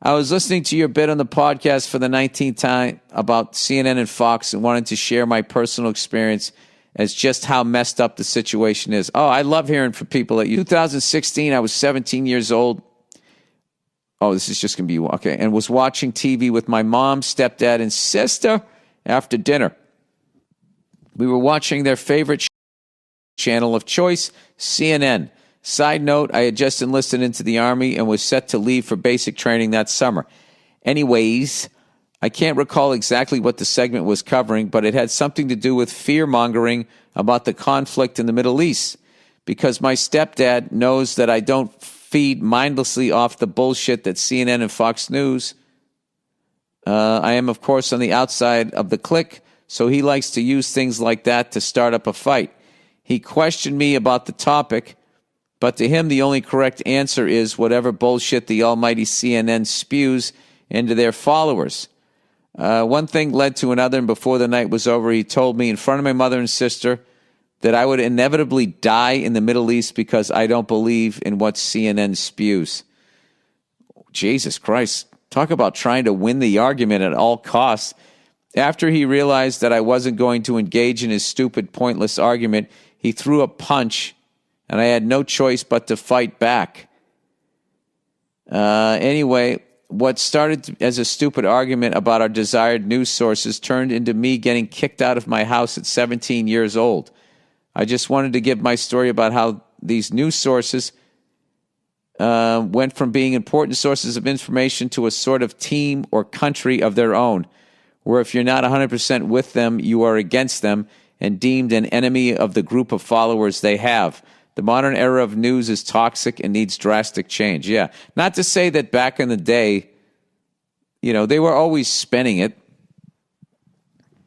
I was listening to your bit on the podcast for the 19th time about CNN and Fox and wanted to share my personal experience as just how messed up the situation is. Oh, I love hearing from people that 2016, I was 17 years old. Oh, this is just going to be, okay. And was watching TV with my mom, stepdad, and sister after dinner. We were watching their favorite channel of choice, CNN. Side note, I had just enlisted into the Army and was set to leave for basic training that summer. Anyways, I can't recall exactly what the segment was covering, but it had something to do with fear-mongering about the conflict in the Middle East. Because my stepdad knows that I don't feed mindlessly off the bullshit that CNN and Fox News. I am, of course, on the outside of the clique, so he likes to use things like that to start up a fight. He questioned me about the topic, but to him the only correct answer is whatever bullshit the almighty CNN spews into their followers. One thing led to another, and before the night was over, he told me in front of my mother and sister that I would inevitably die in the Middle East because I don't believe in what CNN spews. Jesus Christ. Talk about trying to win the argument at all costs. After he realized that I wasn't going to engage in his stupid, pointless argument, he threw a punch, and I had no choice but to fight back. Anyway, what started as a stupid argument about our desired news sources turned into me getting kicked out of my house at 17 years old. I just wanted to give my story about how these news sources went from being important sources of information to a sort of team or country of their own, where if you're not 100% with them, you are against them and deemed an enemy of the group of followers they have. The modern era of news is toxic and needs drastic change. Yeah, not to say that back in the day, they were always spinning it,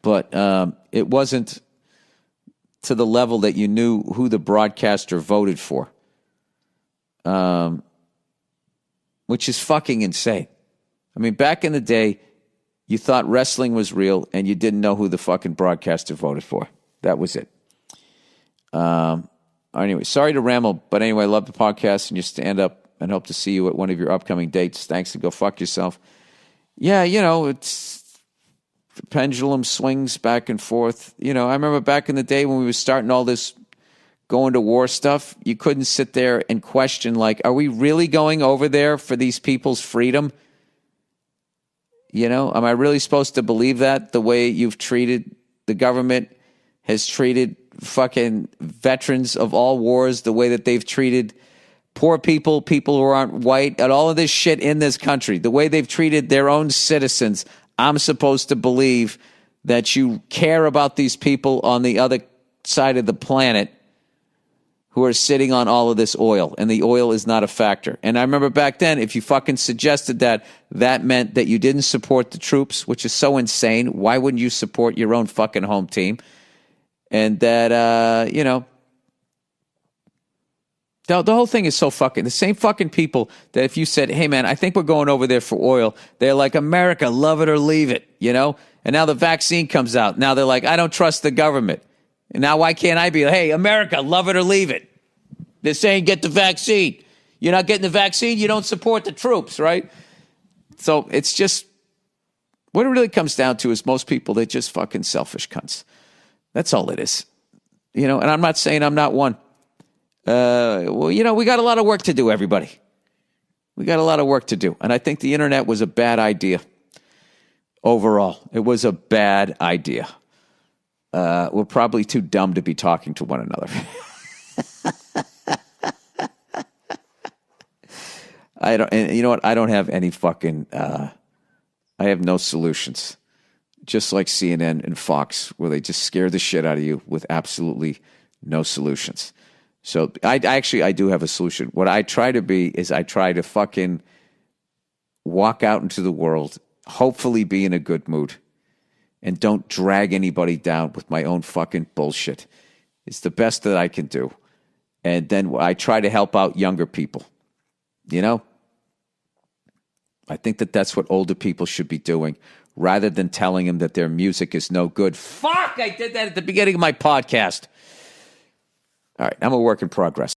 but it wasn't to the level that you knew who the broadcaster voted for, which is fucking insane. I mean, back in the day, you thought wrestling was real and you didn't know who the fucking broadcaster voted for. That was it. Anyway, sorry to ramble, but anyway, I love the podcast and your stand-up and hope to see you at one of your upcoming dates. Thanks, and go fuck yourself. Yeah, it's the pendulum swings back and forth. I remember back in the day when we were starting all this going to war stuff, you couldn't sit there and question, like, are we really going over there for these people's freedom? Am I really supposed to believe that the way you've treated, the government has treated fucking veterans of all wars, the way that they've treated poor people, people who aren't white, and all of this shit in this country, the way they've treated their own citizens? I'm supposed to believe that you care about these people on the other side of the planet who are sitting on all of this oil, and the oil is not a factor. And I remember back then, if you fucking suggested that, that meant that you didn't support the troops, which is so insane. Why wouldn't you support your own fucking home team? And that, the whole thing is so fucking, the same fucking people that if you said, hey man, I think we're going over there for oil, they're like, America, love it or leave it, And now the vaccine comes out. Now they're like, I don't trust the government. And now why can't I be, hey, America, love it or leave it? They're saying get the vaccine. You're not getting the vaccine, you don't support the troops, right? So it's just, what it really comes down to is most people, they're just fucking selfish cunts. That's all it is. And I'm not saying I'm not one. We got a lot of work to do, everybody. We got a lot of work to do. And I think the internet was a bad idea. Overall, it was a bad idea. We're probably too dumb to be talking to one another. And you know what? I don't have any fucking, I have no solutions. Just like CNN and Fox, where they just scare the shit out of you with absolutely no solutions. So I do have a solution. What I try to be is I try to fucking walk out into the world, hopefully be in a good mood, and don't drag anybody down with my own fucking bullshit. It's the best that I can do. And then I try to help out younger people. I think that that's what older people should be doing, rather than telling them that their music is no good. Fuck, I did that at the beginning of my podcast. All right, I'm a work in progress.